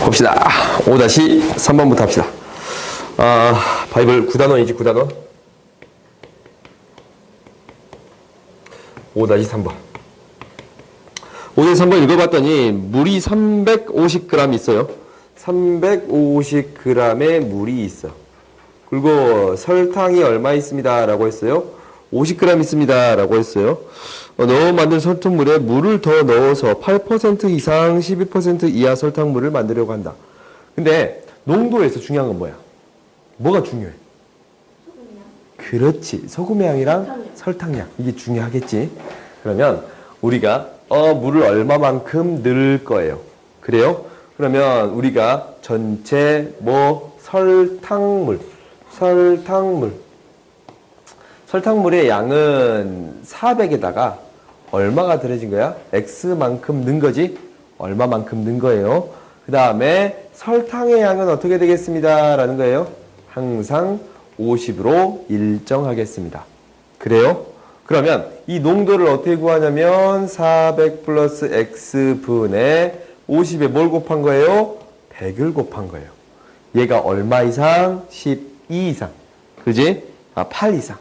봅시다. 5-3번부터 합시다. 바이블 9단원이지, 9단원. 5-3번. 5-3번 읽어봤더니 물이 350g 있어요. 350g의 물이 있어. 그리고 설탕이 얼마 있습니다 라고 했어요? 50g 있습니다 라고 했어요. 넣어 만든 설탕물에 물을 더 넣어서 8% 이상 12% 이하 설탕물을 만들려고 한다. 근데 농도에서 중요한 건 뭐야? 뭐가 중요해? 소금량. 그렇지. 소금의 양이랑 설탕량. 이게 중요하겠지. 그러면 우리가 물을 얼마만큼 넣을 거예요. 그래요? 그러면 우리가 전체 설탕물의 양은 400에다가 얼마가 들어진 거야? X만큼 넣은 거지? 얼마만큼 넣은 거예요? 그 다음에 설탕의 양은 어떻게 되겠습니다? 라는 거예요. 항상 50으로 일정하겠습니다. 그래요? 그러면 이 농도를 어떻게 구하냐면 400 플러스 X분의 50에 뭘 곱한 거예요? 100을 곱한 거예요. 얘가 얼마 이상? 12 이상. 그지? 8 이상.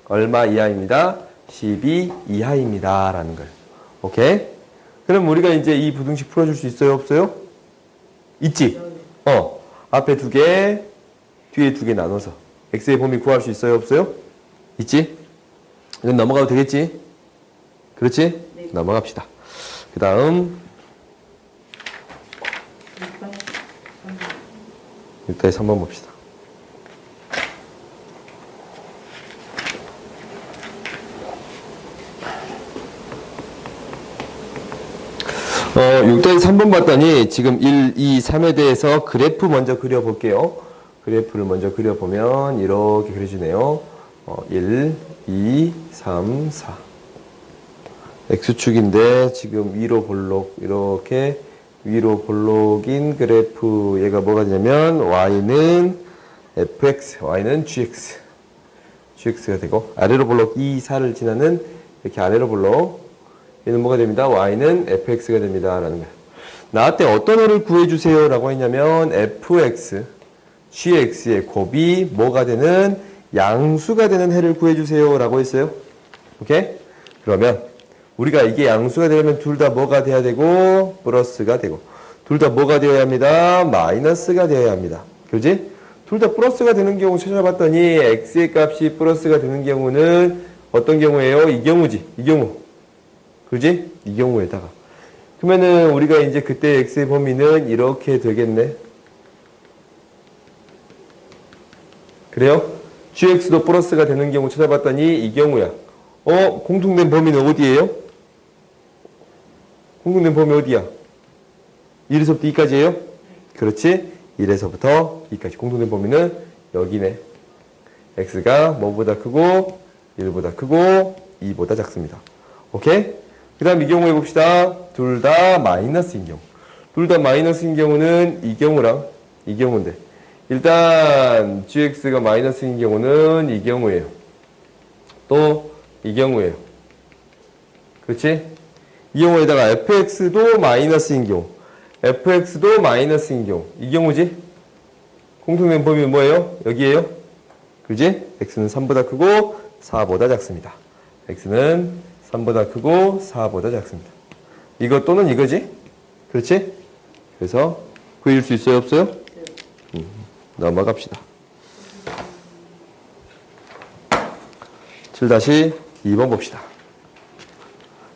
얼마 이하입니다? 12 이하입니다. 라는 거예요. 오케이? 그럼 우리가 이제 이 부등식 풀어줄 수 있어요? 없어요? 있지? 앞에 2개, 뒤에 2개 나눠서. x의 범위 구할 수 있어요? 없어요? 있지? 이건 넘어가도 되겠지? 그렇지? 네. 넘어갑시다. 그 다음 6-3번 봅시다. 6-3번 봤더니 지금 1, 2, 3에 대해서 그래프 먼저 그려볼게요. 그래프를 먼저 그려보면 이렇게 그려지네요. 1, 2, 3, 4. X축인데 지금 위로 볼록 이렇게 위로 볼록인 그래프 얘가 뭐가 되냐면 Y는 fx, Y는 gx가 되고 아래로 볼록 2, 4를 지나는 이렇게 아래로 볼록 얘는 뭐가 됩니다? Y는 fx가 됩니다. 라는 거예요. 나한테 어떤 애를 구해주세요 라고 했냐면 fx, gx의 곱이 뭐가 되는 양수가 되는 해를 구해주세요 라고 했어요. 오케이? 그러면 우리가 이게 양수가 되려면 둘 다 뭐가 돼야 되고 플러스가 되고 둘 다 뭐가 되어야 합니다. 마이너스가 되어야 합니다. 그지? 둘 다 플러스가 되는 경우 찾아봤더니 x의 값이 플러스가 되는 경우는 어떤 경우예요? 이 경우지. 이 경우. 그지? 이 경우에다가. 그러면은 우리가 이제 그때 x의 범위는 이렇게 되겠네. 그래요? gx도 플러스가 되는 경우 찾아봤더니 이 경우야. 공통된 범위는 어디예요? 공통된 범위 어디야? 1에서부터 2까지예요? 그렇지? 1에서부터 2까지. 공통된 범위는 여기네. x가 뭐보다 크고 1보다 크고 2보다 작습니다. 오케이? 그 다음 이 경우 해봅시다. 둘 다 마이너스인 경우. 둘 다 마이너스인 경우는 이 경우랑 이 경우인데 일단 gx가 마이너스인 경우는 이 경우예요. 또 이 경우예요. 그렇지? 이 경우에다가 fx도 마이너스인 경우 fx도 마이너스인 경우 이 경우지? 공통된 범위는 뭐예요? 여기에요? 그렇지? x는 3보다 크고 4보다 작습니다. x는 3보다 크고 4보다 작습니다. 이거 또는 이거지? 그렇지? 그래서 그릴 수 있어요? 없어요? 넘어갑시다. 7-2번 봅시다.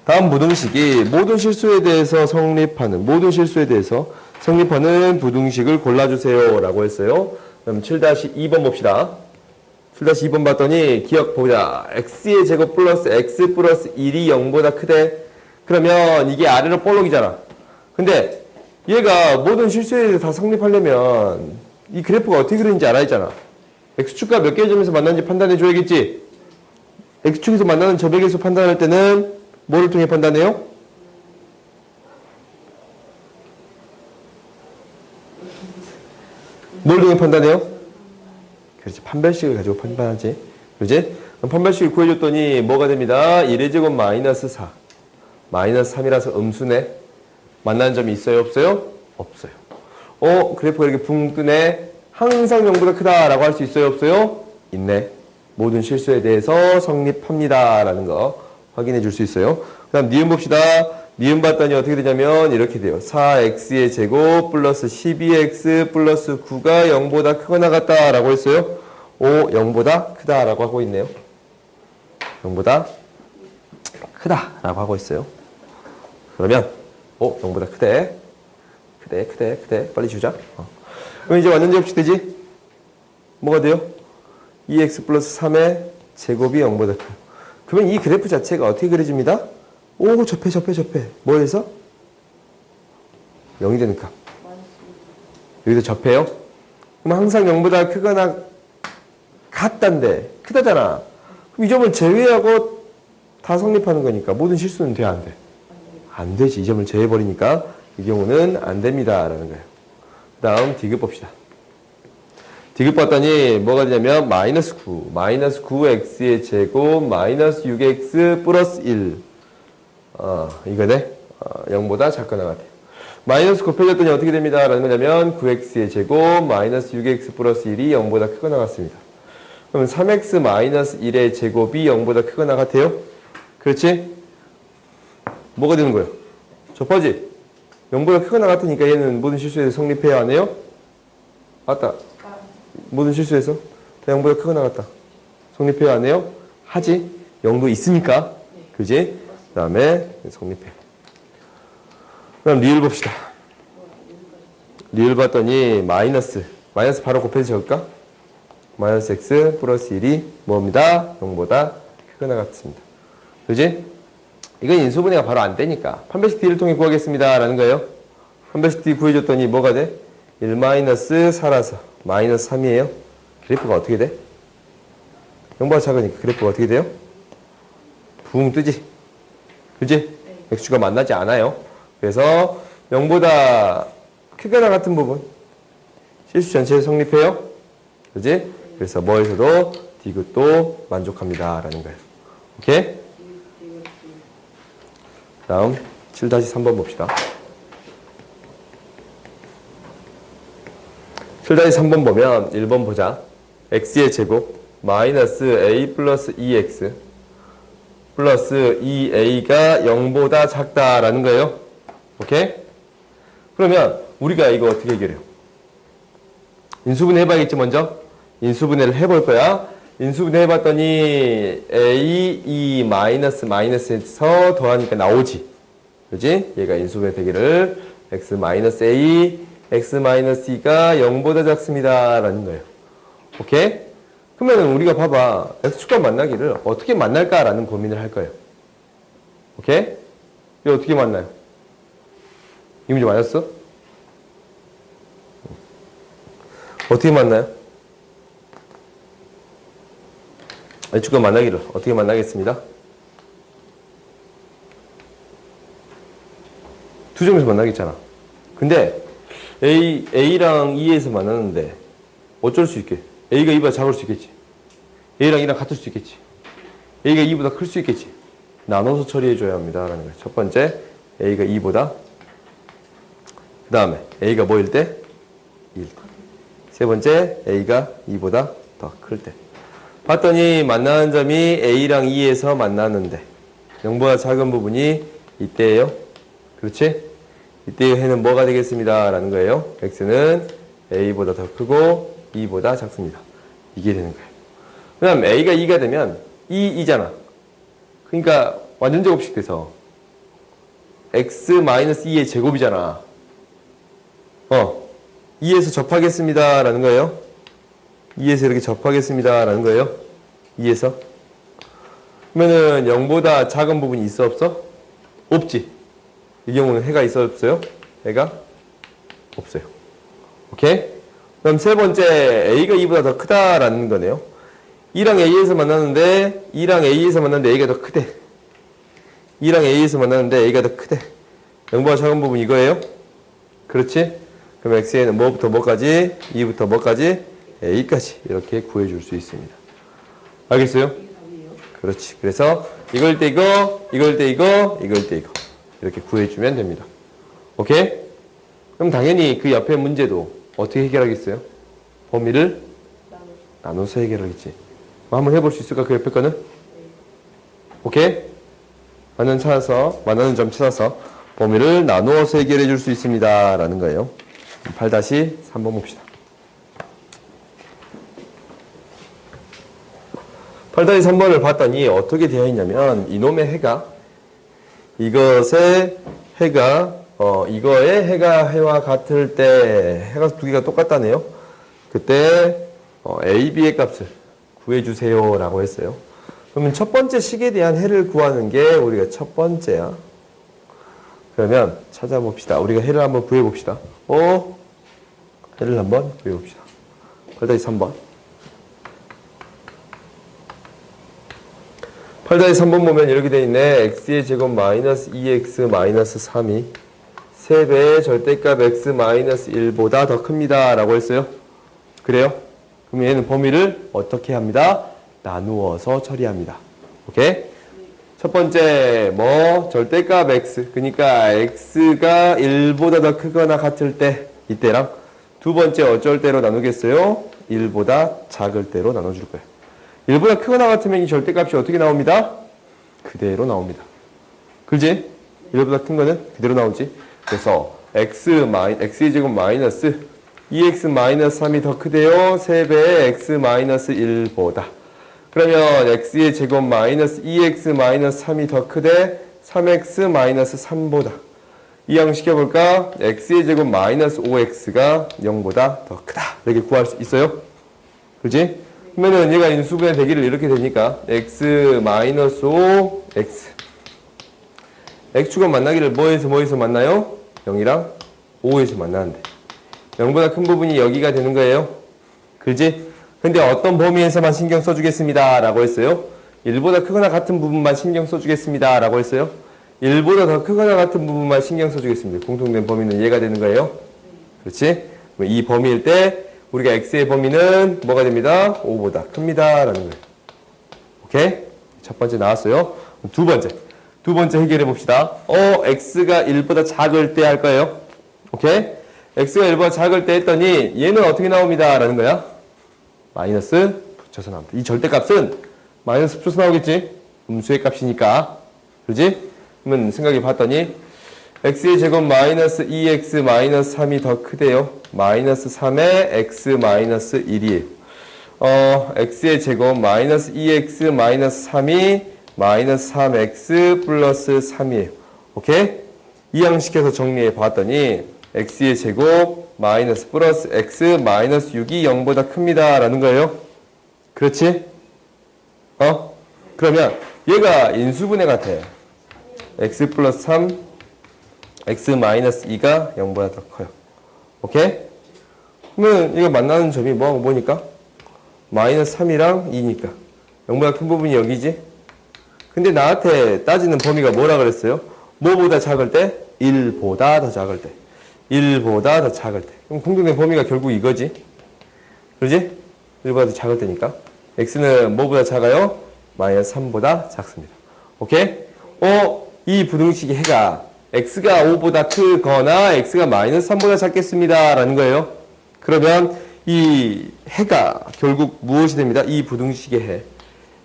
다음 부등식이 모든 실수에 대해서 성립하는 부등식을 골라주세요 라고 했어요. 그럼 7-2번 봅시다. 7-2번 봤더니 기억 보자. x의 제곱 플러스 x 플러스 1이 0보다 크대. 그러면 이게 아래로 볼록이잖아. 근데 얘가 모든 실수에 대해서 다 성립하려면 이 그래프가 어떻게 그리는지 알아야 했잖아. x축과 몇 개의 점에서 만나는지 판단해 줘야겠지. x축에서 만나는 저백의 수 판단할 때는 뭐를 통해 판단해요? 뭘 통해 판단해요? 그렇지. 판별식을 가지고 판단하지. 그렇지? 그럼 판별식을 구해줬더니 뭐가 됩니다. 1의 제곱 마이너스 4. 마이너스 3이라서 음수네. 만나는 점이 있어요? 없어요? 없어요. 그래프가 이렇게 붕 뜨네. 항상 0보다 크다라고 할 수 있어요? 없어요? 있네. 모든 실수에 대해서 성립합니다. 라는 거 확인해 줄 수 있어요. 그 다음 니은 봅시다. 니은 봤더니 어떻게 되냐면 이렇게 돼요. 4x의 제곱 플러스 12x 플러스 9가 0보다 크거나 같다 라고 했어요. 0보다 크다 라고 하고 있네요. 0보다 크다 라고 하고 있어요. 그러면 0보다 크대. 크대. 빨리 주자. 그럼 이제 완전 제곱식 되지? 뭐가 돼요? 2x 플러스 3의 제곱이 0보다 커요. 그러면 이 그래프 자체가 어떻게 그려집니다? 접해. 뭐에서? 0이 되는 값. 여기서 접해요? 그럼 항상 0보다 크거나 같단데 크다잖아. 그럼 이 점을 제외하고 다 성립하는 거니까 모든 실수는 돼, 안 돼? 안 되지. 이 점을 제외해버리니까 이 경우는 안 됩니다. 라는 거예요. 그 다음 디귿 봅시다. 디귿 봤더니 뭐가 되냐면 마이너스 9x의 제곱 마이너스 6x 플러스 1 이거네. 0보다 작거나 같아요. 마이너스 곱해졌더니 어떻게 됩니다. 라는 거냐면 9x의 제곱 마이너스 6x 플러스 1이 0보다 크거나 같습니다. 그럼 3x 마이너스 1의 제곱이 0보다 크거나 같아요. 그렇지? 뭐가 되는 거예요? 접하지? 0보다 크거나 같으니까 얘는 모든 실수에서 성립해야 하네요? 맞다. 모든 실수에서 0보다 크거나 같다. 성립해야 하네요? 하지? 0도 있으니까. 그지? 그 다음에 성립해. 그럼 리을 봅시다. 리을 봤더니 마이너스 바로 곱해서 적을까? 마이너스 x 플러스 1이 뭐입니다? 0보다 크거나 같습니다. 그지? 이건 인수분해가 바로 안 되니까 판별식 d를 통해 구하겠습니다 라는 거예요. 판별식 d 구해줬더니 뭐가 돼? 1 마이너스 4라서 마이너스 3이에요. 그래프가 어떻게 돼? 0보다 작으니까 그래프가 어떻게 돼요? 붕 뜨지? 그지? x축가 만나지 않아요. 그래서 0보다 크거나 같은 부분 실수 전체에 성립해요. 그지? 그래서 뭐에서도 디귿도 만족합니다 라는 거예요. 오케이? 다음 7-3번 봅시다. 7-3번 보면 1번 보자. x의 제곱 마이너스 a 플러스 2x 플러스 2a가 0보다 작다라는 거예요. 오케이? 그러면 우리가 이거 어떻게 해결해요? 인수분해 해봐야겠지 먼저? 인수분해를 해볼 거야. 인수분해 해봤더니 a, 2, 마이너스에서 더하니까 나오지. 그지? 얘가 인수분해 되기를 x 마이너스 a, x 마이너스 2가 0보다 작습니다. 라는 거예요. 오케이? 그러면 우리가 봐봐. x축과 만나기를 어떻게 만날까라는 고민을 할 거예요. 오케이? 이거 어떻게 만나요? 이 문제 맞았어? 어떻게 만나요? x축과 만나기를 어떻게 만나겠습니다? 두 점에서 만나겠잖아. 근데 A랑 2에서 만나는데 어쩔 수 있게 A가 2보다 작을 수 있겠지. A랑 2랑 같을 수 있겠지. A가 2보다 클 수 있겠지. 나눠서 처리해줘야 합니다. 라는 거예요. 첫 번째 A가 2보다 그 다음에 A가 뭐일 때? 1. 세 번째 A가 2보다 더 클 때. 봤더니 만나는 점이 A랑 2에서 만나는데 0보다 작은 부분이 이때예요. 그렇지? 이때의 해는 뭐가 되겠습니다. 라는 거예요. x는 a보다 더 크고 2보다 작습니다. 이게 되는 거예요. 그 다음 a가 2가 되면 2잖아. 그러니까 완전 제곱식 돼서 x-2의 제곱이잖아. 2에서 접하겠습니다. 라는 거예요. 2에서 이렇게 접하겠습니다. 라는 거예요. 2에서. 그러면은 0보다 작은 부분이 있어 없어? 없지. 이 경우는 해가 있어 없어요? 해가 없어요. 오케이? 그럼 세 번째 A가 2보다 더 크다라는 거네요. 2랑 A에서 만났는데 2랑 A에서 만났는데 A가 더 크대. 2랑 A에서 만났는데 A가 더 크대. 0보다 작은 부분 이거예요? 그렇지? 그럼 X에는 뭐부터 뭐까지? 2부터 뭐까지? A까지 이렇게 구해줄 수 있습니다. 알겠어요? 그렇지. 그래서 이걸 때 이거, 이걸 때 이거, 이걸 때 이거 이렇게 구해주면 됩니다. 오케이? 그럼 당연히 그 옆에 문제도 어떻게 해결하겠어요? 범위를 나눠서 해결하겠지. 한번 해볼 수 있을까? 그 옆에 거는? 오케이? 만나는 점 찾아서 범위를 나누어서 해결해 줄 수 있습니다. 라는 거예요. 8-3번 봅시다. 8-3번을 봤더니 어떻게 되어 있냐면 이놈의 해가 이것의 해가 이거의 해가 해와 같을 때 해가 두 개가 똑같다네요. 그때 A, B의 값을 구해주세요 라고 했어요. 그러면 첫 번째 식에 대한 해를 구하는 게 우리가 첫 번째야. 그러면 찾아봅시다. 우리가 해를 한번 구해봅시다. 해를 한번 구해봅시다. 8-3번. 8-3번 보면 이렇게 되어 있네. x의 제곱 마이너스 2x 마이너스 3이 3배의 절대값 x 마이너스 1보다 더 큽니다. 라고 했어요. 그래요? 그럼 얘는 범위를 어떻게 합니다? 나누어서 처리합니다. 오케이? 첫 번째, 절대값 x. 그러니까 x가 1보다 더 크거나 같을 때, 이때랑 두 번째 어쩔 때로 나누겠어요? 1보다 작을 때로 나눠줄 거예요. 1보다 크거나 같으면 이 절대값이 어떻게 나옵니다? 그대로 나옵니다. 그지? 1보다 큰 거는 그대로 나오지. 그래서 x의 제곱 마이너스 2x 마이너스 3이 더 크대요. 3배의 x 마이너스 1보다. 그러면 x의 제곱 마이너스 2x 마이너스 3이 더 크대 3x 마이너스 3보다. 이항시켜볼까? x의 제곱 마이너스 5x가 0보다 더 크다. 이렇게 구할 수 있어요. 그지? 그러면은 얘가 인수분해 되기를 이렇게 되니까 x 마이너스 5 x x축은 만나기를 뭐에서 만나요? 0이랑 5에서 만나는데 0보다 큰 부분이 여기가 되는 거예요. 그지? 근데 어떤 범위에서만 신경 써주겠습니다 라고 했어요? 1보다 크거나 같은 부분만 신경 써주겠습니다 라고 했어요? 1보다 더 크거나 같은 부분만 신경 써주겠습니다. 공통된 범위는 얘가 되는 거예요. 그렇지? 이 범위일 때 우리가 x의 범위는 뭐가 됩니다? 5보다 큽니다 라는 거예요. 오케이? 첫 번째 나왔어요. 두 번째 해결해 봅시다. x가 1보다 작을 때 할 거예요. 오케이? x가 1보다 작을 때 했더니 얘는 어떻게 나옵니다 라는 거야? 마이너스 붙여서 나옵니다. 이 절대값은 마이너스 붙여서 나오겠지? 음수의 값이니까. 그렇지? 그러면 생각해 봤더니 x의 제곱 마이너스 2x 마이너스 3이 더 크대요. 마이너스 3에 x 마이너스 1이에요. x의 제곱 마이너스 2x 마이너스 3이 마이너스 3x 플러스 3이에요. 오케이? 이항시켜서 정리해 봤더니 x의 제곱 마이너스 플러스 x 마이너스 6이 0보다 큽니다 라는 거예요. 그렇지? 그러면 얘가 인수분해 같아. x 플러스 3 x 마이너스 2가 0보다 더 커요. 오케이? 그러면 이거 만나는 점이 뭐니까? 마이너스 3이랑 2니까 0보다 큰 부분이 여기지? 근데 나한테 따지는 범위가 뭐라 그랬어요? 뭐보다 작을 때? 1보다 더 작을 때. 1보다 더 작을 때. 그럼 공통된 범위가 결국 이거지? 그러지? 1보다 더 작을 때니까. x는 뭐보다 작아요? 마이너스 3보다 작습니다. 오케이? 이 부등식의 해가 x가 5보다 크거나 x가 마이너스 3보다 작겠습니다 라는 거예요. 그러면 이 해가 결국 무엇이 됩니다? 이 부등식의 해.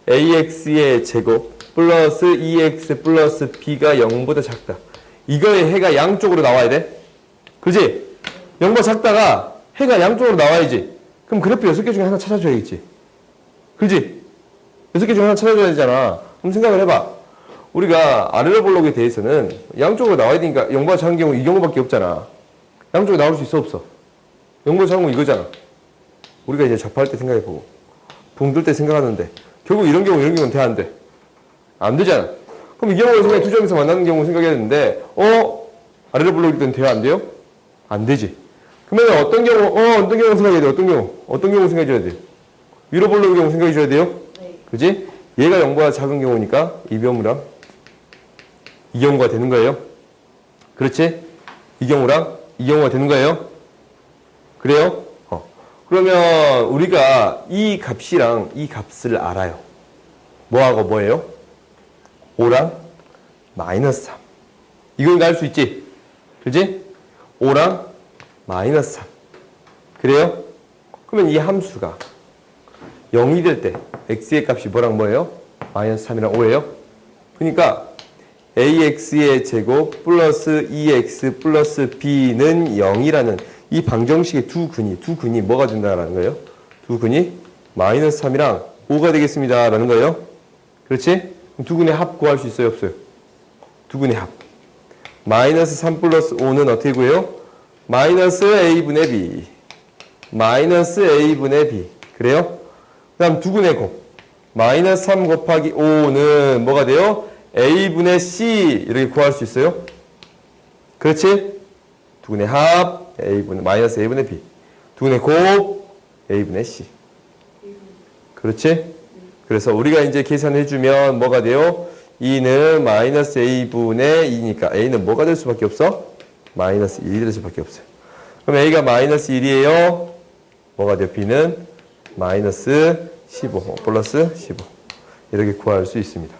ax의 제곱 플러스 2x 플러스 b가 0보다 작다. 이거의 해가 양쪽으로 나와야 돼. 그지? 0보다 작다가 해가 양쪽으로 나와야지. 그럼 그래프 6개 중에 하나 찾아줘야겠지. 그지? 6개 중에 하나 찾아줘야 되잖아. 그럼 생각을 해봐. 우리가 아래로 볼록에 대해서는 양쪽으로 나와야 되니까 0보다 작은 경우 이 경우밖에 없잖아. 양쪽으로 나올 수 있어 없어? 0보다 작은 건 이거잖아. 우리가 이제 접할 때 생각해보고 붕 뜰 때 생각하는데 결국 이런 경우는 돼 안 돼? 안 되잖아. 그럼 이 경우에 생각 두 점에서 만나는 경우 생각해야 되는데 아래로 볼록일 때는 돼요 안 돼요? 안 되지. 그러면 어떤 경우 생각해야 돼? 어떤 경우 생각해줘야 돼? 위로 볼록의 경우 생각해줘야 돼요? 네. 그지? 얘가 0보다 작은 경우니까 이 경우랑 이 경우가 되는 거예요. 그렇지? 이 경우랑 이 경우가 되는 거예요. 그래요? 그러면 우리가 이 값이랑 이 값을 알아요. 뭐하고 뭐예요? 5랑 마이너스 3. 이건 알 수 있지? 그지? 5랑 마이너스 3. 그래요? 그러면 이 함수가 0이 될 때 x의 값이 뭐랑 뭐예요? 마이너스 3이랑 5예요. 그러니까 ax의 제곱 플러스 2x 플러스 b는 0이라는 이 방정식의 두 근이 뭐가 된다라는 거예요? 두 근이 마이너스 3이랑 5가 되겠습니다. 라는 거예요. 그렇지? 그럼 두 근의 합 구할 수 있어요? 없어요? 두 근의 합. 마이너스 3 플러스 5는 어떻게 구해요? 마이너스 a분의 b. 마이너스 a분의 b. 그래요? 그 다음 두 근의 곱. 마이너스 3 곱하기 5는 뭐가 돼요? a분의 c. 이렇게 구할 수 있어요? 그렇지? 두 근의 합. 마이너스 a분의 b. 두 근의 곱. a분의 c. 그렇지? 그래서 우리가 이제 계산해주면 뭐가 돼요? 2는 마이너스 a분의 2니까 a는 뭐가 될 수밖에 없어? 마이너스 1이 될 수밖에 없어요. 그럼 a가 마이너스 1이에요. 뭐가 돼요? b는 마이너스 15 플러스 15 이렇게 구할 수 있습니다.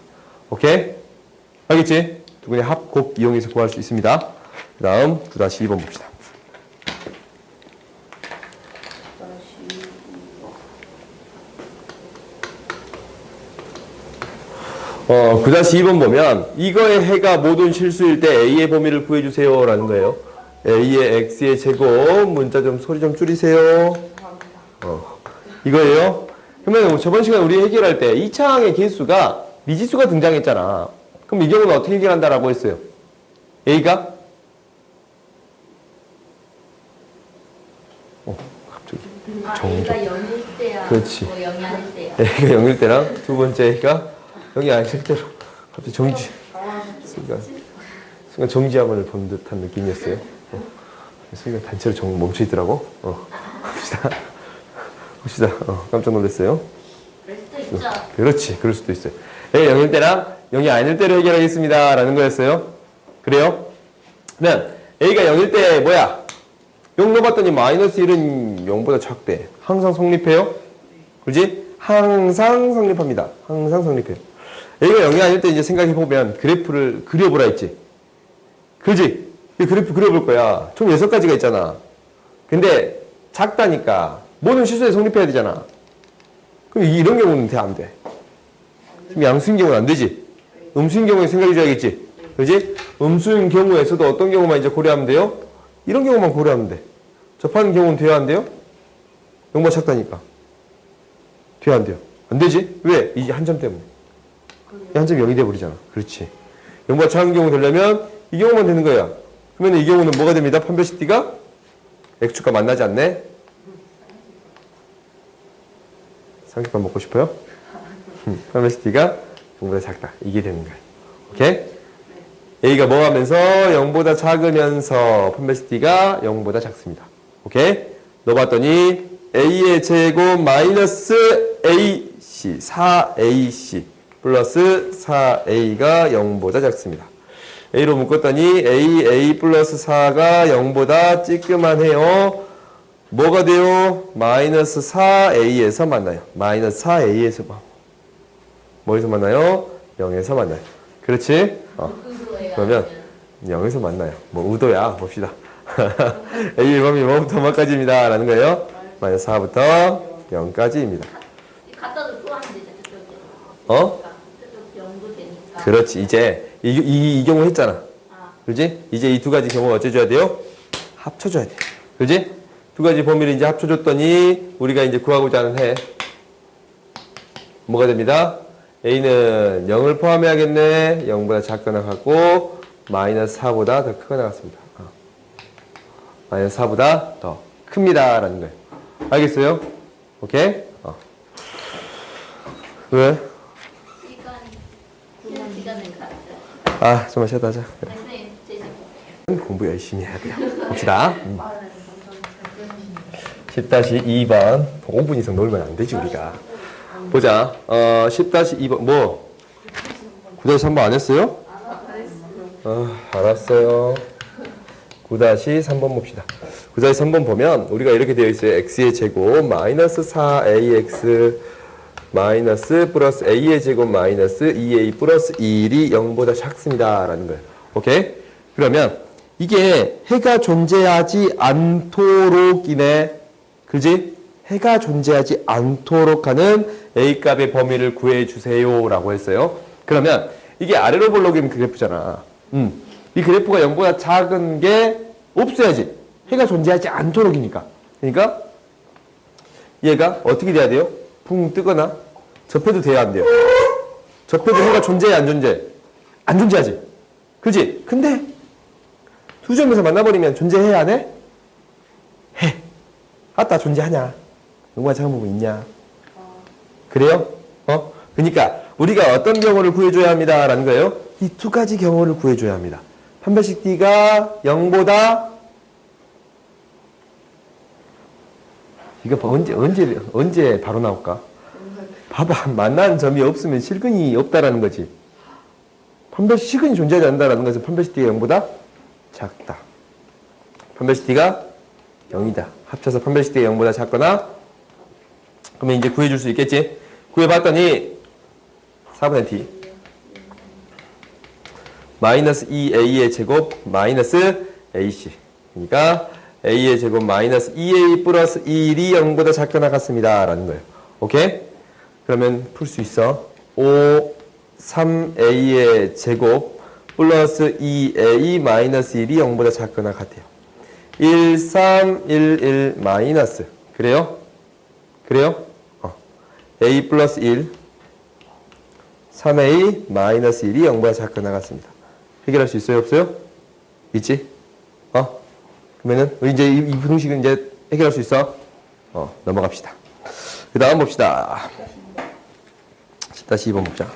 오케이? 알겠지? 두 분의 합, 곱 이용해서 구할 수 있습니다. 그 다음 9-2번 봅시다. 9-2번 보면 이거의 해가 모든 실수일 때 a의 범위를 구해주세요 라는 거예요. a의 x의 제곱 문자 좀 소리 좀 줄이세요. 이거예요. 그러면 저번 시간에 우리 해결할 때 2차항의 개수가 미지수가 등장했잖아. 그럼 이 경우는 어떻게 해결한다라고 했어요? a가 갑자기 A가 0일 때야. 그렇지. 0이 아닐 때야. a가 0일 때랑 두 번째 a가 0이 아닐 때로 갑자기 순간 정지함을 본 듯한 느낌이었어요. 순간 단체로 멈춰있더라고. 봅시다. 깜짝 놀랐어요. 그럴 수도 있죠. 그렇지. 그럴 수도 있어요. a가 0일 때랑 0이 아닐 때로 해결하겠습니다. 라는 거였어요. 그래요? 그러면 a가 0일 때 뭐야? 0 넣어봤더니 마이너스 1은 0보다 작대. 항상 성립해요? 그렇지? 항상 성립합니다. 항상 성립해요. a가 0이 아닐 때 이제 생각해보면 그래프를 그려보라 했지. 그지? 이 그래프 그려볼 거야. 총 6가지가 있잖아. 근데 작다니까 모든 실수에 성립해야 되잖아. 그럼 이런 경우는 돼, 안 돼? 지금 양수인 경우는 안 되지? 음수인 경우에 생각해줘야겠지? 그지? 음수인 경우에서도 어떤 경우만 이제 고려하면 돼요? 이런 경우만 고려하면 돼. 접하는 경우는 돼야 안 돼요? 0보다 작다니까. 돼야 안 돼요? 안 되지? 왜? 이 한 점 때문에. 이 한 점이 0이 돼버리잖아. 그렇지. 0보다 작은 경우 되려면 이 경우만 되는 거야. 그러면 이 경우는 뭐가 됩니다? 판별식 D가 X축과 만나지 않네? 삼겹살 먹고 싶어요? 판별식 D가 0보다 작다. 이게 되는 거야. 오케이? A가 뭐 하면서 0보다 작으면서 판별식 D가 0보다 작습니다. 오케이? 넣어봤더니 A의 제곱 마이너스 AC 4AC 플러스 4A가 0보다 작습니다. A로 묶었더니 A 플러스 4가 0보다 찌끄만해요. 뭐가 돼요? 마이너스 4A에서 만나요. 마이너스 4A에서 뭐에서 만나요? 0에서 만나요. 그렇지? 그러면 0에서 만나요. 뭐 의도야. 봅시다. A의 범위 뭐부터 뭐까지입니다. 라는 거예요. 마이너스 4부터 0까지입니다. 갖다 놓고 하면 되죠. 저쪽 0도 되니까. 그렇지. 이제 이 경우 했잖아. 그렇지? 이제 이 두 가지 경우 어째줘야 돼요? 합쳐줘야 돼. 그렇지? 두 가지 범위를 이제 합쳐줬더니 우리가 이제 구하고자 하는 해 뭐가 됩니다? A는 0을 포함해야겠네. 0보다 작거나 같고 마이너스 4보다 더 크거나 같습니다. 마이너스 4보다 더 큽니다. 라는 거예요. 알겠어요? 오케이? 왜? 시간은 같아. 좀만 쉬었다 하자. 그래. 선생님, 제 공부 열심히 해야 돼요. 봅시다. 10-2번 5분 이상 놀면 안 되지 우리가. 보자. 10-2번 뭐? 9-3번 안 했어요? 알았어요. 9-3번 봅시다. 9-3번 보면 우리가 이렇게 되어 있어요. x의 제곱 마이너스 4ax 마이너스 플러스 a의 제곱 마이너스 2a 플러스 1이 0보다 작습니다. 라는 거예요. 오케이? 그러면 이게 해가 존재하지 않도록이네. 그지? 해가 존재하지 않도록 하는 A값의 범위를 구해주세요. 라고 했어요. 그러면 이게 아래로 볼록인 그래프잖아. 이 그래프가 0보다 작은 게 없어야지. 해가 존재하지 않도록이니까. 그러니까 얘가 어떻게 돼야 돼요? 붕 뜨거나 접해도 돼야 안 돼요. 접해도 해가 존재해 안 존재해? 안 존재하지. 그지? 근데 두 점에서 만나버리면 존재해야 안 해? 해. 아따 존재하냐? 영보다 작은 부분 있냐? 그래요? 그러니까 우리가 어떤 경우를 구해줘야 합니다. 라는 거예요. 이 두 가지 경우를 구해줘야 합니다. 판별식 D가 0보다 이거 언제 바로 나올까? 봐봐. 만나는 점이 없으면 실근이 없다라는 거지. 판별식 실근이 존재하지 않는다라는 것은 판별식 D가 0보다 작다. 판별식 D가 0이다. 합쳐서 판별식 D가 0보다 작거나 그러면 이제 구해줄 수 있겠지? 구해봤더니 4분의 D 마이너스 2A의 제곱 마이너스 AC 그러니까 A의 제곱 마이너스 2A 플러스 1이 0보다 작거나 같습니다. 라는 거예요. 오케이? 그러면 풀 수 있어. 5, 3A의 제곱 플러스 2A 마이너스 1이 0보다 작거나 같아요. 1, 3, 1, 1 마이너스 그래요? 그래요? A 플러스 1 3A 마이너스 1이 0보다 작거나 같습니다. 해결할 수 있어요? 없어요? 있지? 그러면은 이제 이 분식은 이제 해결할 수 있어? 넘어갑시다. 그 다음 봅시다. 10-2번 봅자.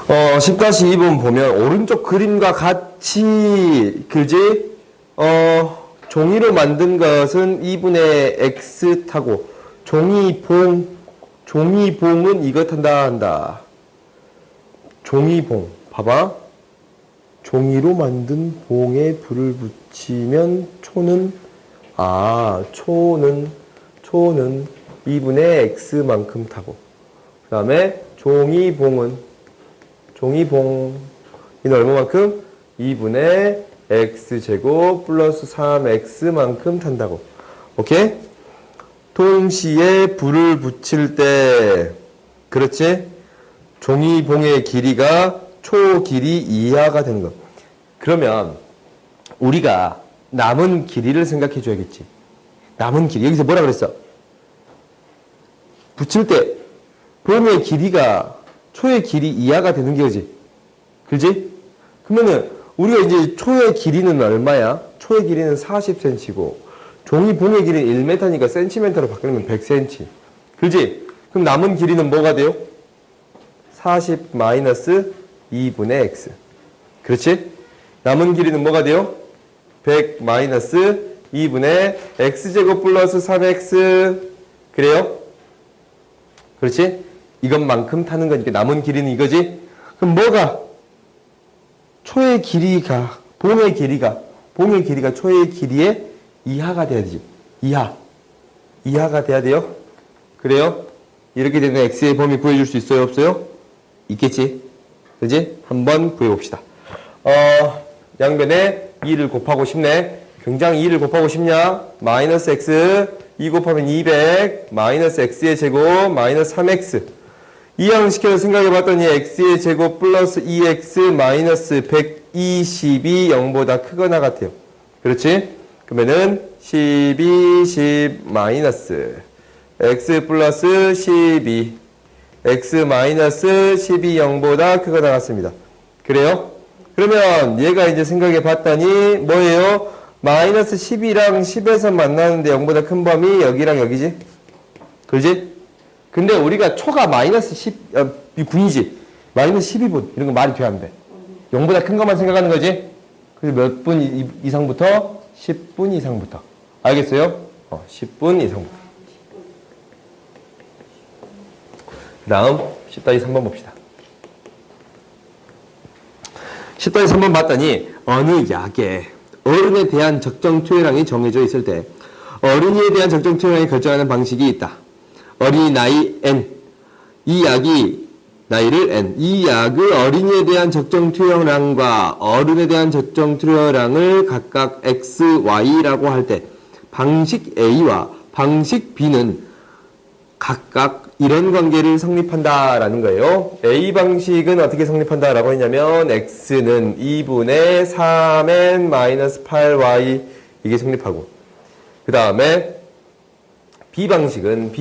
10-2번 보면 오른쪽 그림과 같이 그지? 종이로 만든 것은 2분의 x 타고 종이봉은 이거 탄다 한다. 종이봉 봐봐. 종이로 만든 봉에 불을 붙이면 초는 2분의 x만큼 타고 그 다음에 종이봉은 이는 얼마만큼? 2분의 x제곱 플러스 3x만큼 탄다고. 오케이? 동시에 불을 붙일 때 그렇지? 종이봉의 길이가 초 길이 이하가 되는 것. 그러면 우리가 남은 길이를 생각해 줘야겠지. 남은 길이. 여기서 뭐라 그랬어? 붙일 때 봉의 길이가 초의 길이 이하가 되는 거지. 그지? 그러면은 우리가 이제 초의 길이는 얼마야? 초의 길이는 40cm고 종이 봉의 길이는 1m니까 cm로 바꾸면 100cm. 그지? 그럼 남은 길이는 뭐가 돼요? 40 마이너스 2분의 x. 그렇지? 남은 길이는 뭐가 돼요? 100 마이너스 2분의 x제곱 플러스 3x. 그래요? 그렇지? 이것만큼 타는 거니까 남은 길이는 이거지? 그럼 뭐가? 초의 길이가, 봉의 길이가 초의 길이의 이하가 돼야 되지. 이하가 돼야 돼요? 그래요? 이렇게 되면 x의 범위 구해줄 수 있어요? 없어요? 있겠지? 그지? 한번 구해봅시다. 양변에 2를 곱하고 싶네. 굉장히 2를 곱하고 싶냐? 마이너스 x 2 곱하면 200 마이너스 x의 제곱 마이너스 3x 이항시켜서 생각해봤더니 x의 제곱 플러스 2x 마이너스 120이 0보다 크거나 같아요. 그렇지? 그러면은 12, 10 마이너스 x 플러스 12 x 마이너스 12 0보다 크거나 같습니다. 그래요? 그러면 얘가 이제 생각해봤더니 뭐예요? 마이너스 10이랑 10에서 만나는데 0보다 큰 범위 여기랑 여기지? 그렇지? 근데 우리가 초가 마이너스 10분이지 마이너스 12분 이런 거 말이 돼야 안 돼. 0보다 큰 것만 생각하는 거지. 그래서 몇 분 이상부터? 10분 이상부터. 알겠어요? 10분 이상부터. 그 다음 10-3번 봅시다. 10-3번 봤더니 어느 약에 어른에 대한 적정 투여량이 정해져 있을 때 어린이에 대한 적정 투여량을 결정하는 방식이 있다. 어린이 나이 n, 이 약이 나이를 n. 이 약을 어린이에 대한 적정 투여량과 어른에 대한 적정 투여량을 각각 x, y라고 할 때 방식 A와 방식 B는 각각 이런 관계를 성립한다라는 거예요. A 방식은 어떻게 성립한다라고 했냐면 x는 2분의 3n-8y 이게 성립하고 그 다음에 B 방식은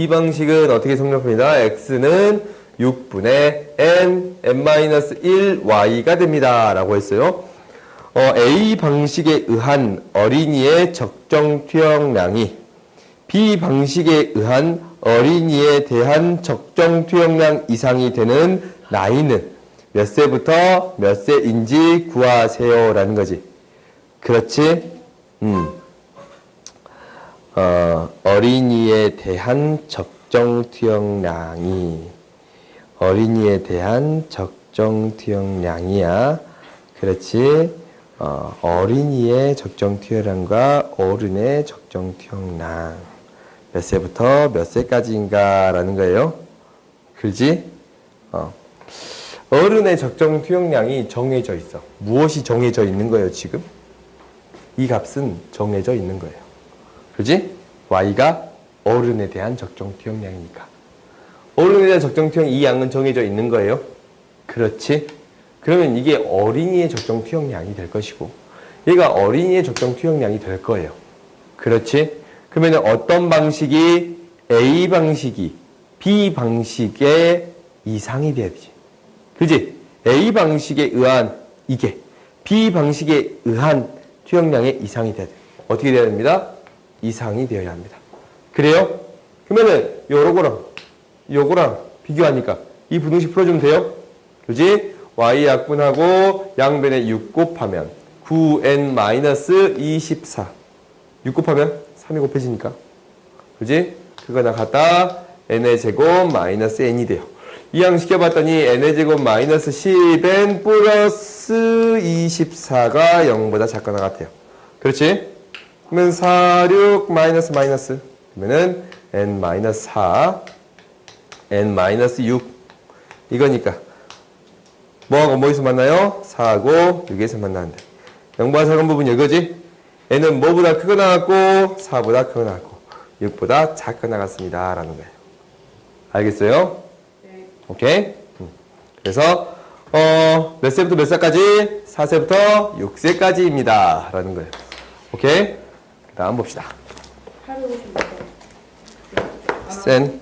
어떻게 성립합니다. x는 6분의 n-1y가 됩니다. 라고 했어요. A 방식에 의한 어린이의 적정 투영량이 B 방식에 의한 어린이에 대한 적정 투영량 이상이 되는 나이는 몇 세부터 몇 세인지 구하세요. 라는 거지. 그렇지? 어린이에 대한 적정 투영량이야. 그렇지? 어린이의 적정 투여량과 어른의 적정 투여량 몇 세부터 몇 세까지인가 라는 거예요. 그렇지? 어른의 적정 투여량이 정해져 있어. 무엇이 정해져 있는 거예요, 지금? 이 값은 정해져 있는 거예요. 그렇지? y가 어른에 대한 적정 투여량이니까. 어른에 대한 적정 투여량 이 양은 정해져 있는 거예요. 그렇지? 그러면 이게 어린이의 적정 투영량이 될 것이고 얘가 어린이의 적정 투영량이 될 거예요. 그렇지? 그러면 어떤 방식이 A 방식이 B 방식의 이상이 돼야 되지. 그지? A 방식에 의한 이게 B 방식에 의한 투영량의 이상이 돼야 돼. 어떻게 돼야 됩니다? 이상이 되어야 합니다. 그래요? 그러면은 요거랑 비교하니까 이 부등식 풀어주면 돼요. 그지? y 약분하고 양변에 6 곱하면 9n-24 6 곱하면 3이 곱해지니까 그지? 그거나 갖다 n의 제곱 마이너스 n이 돼요. 이항시켜봤더니 n의 제곱 마이너스 10n 플러스 24가 0보다 작거나 같아요. 그렇지? 그러면 4, 6 마이너스 그러면은 n-4 n-6 이거니까 뭐하고 뭐에서 만나요? 4하고 6에서 만나는데 0보다 작은 부분이 이거지? n은 뭐보다 크거나 같고 4보다 크거나 같고 6보다 작거나 같습니다 라는 거예요. 알겠어요? 네. 오케이? 그래서 몇 세부터 몇 살까지? 4세부터 6세까지입니다 라는 거예요. 오케이? 그 다음 봅시다. 하루 오시면 센